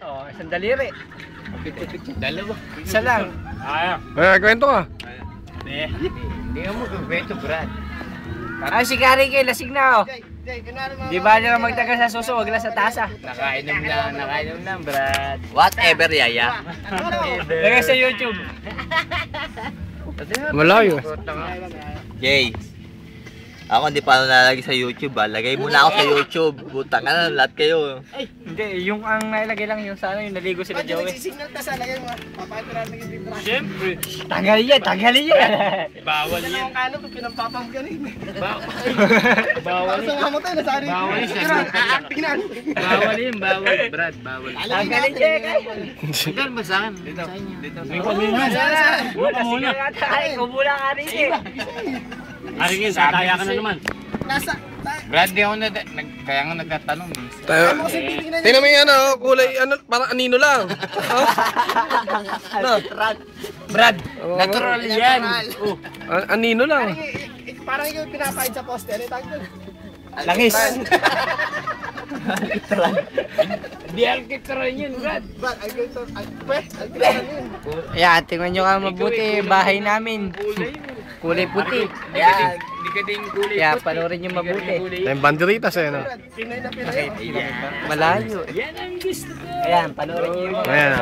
Oh, isang daliri. Dalawa. Isa lang. Kwento ka. Hindi ka mo kwento, Brad. Ay, si Kari kay lasing na oh. Di ba nila magtagal sa suso, wag lang sa tasa. Nakainom lang, Brad. Whatever, Yaya. Lagay sa YouTube. Malayo. Jay. Ako hindi pa nalalagay sa YouTube ba? Lagay muna ako sa YouTube. Butang ka na, lahat kayo. Hindi, yung ang nailagay lang yung sana yung naligo sila Joey. Signal ka sa lagay mo. Papatira ng yung vibration. Siyempre. Tanggalin yan. Bawal Yan yan. ang kano pag pinampapanggaling. Bawal Sa nga mo tayo, nasari. Bawal yan. Tingnan. Bawal yan, bawal. Brad, bawal. Tanggalin yan. Tingnan mo sa akin. Dito. May Muna. Ikaw muna Kari eh. Arigin, tataya ka na naman. Nasa. Brad, di ako kaya nga nagtatanong. Tayo. Kasi titingnan niya. Tingnan mo yan, kulay, parang anino lang. Brad. Natural yan. Anino lang. Parang yung pinapahid sa poster. Tawag doon. Langis. Di alkitran yun, Brad. Brad, alkitan yun. Ayan, tingnan nyo ka mabuti bahay namin. Kulay puti. Yan. Di ka din kulay. Kaya panoorin nyo mabuti. Yung banderitas no? Pinay na pinay. Malayo. Yan ang gusto ko. Ayan, panoorin nyo yung mga Ayan,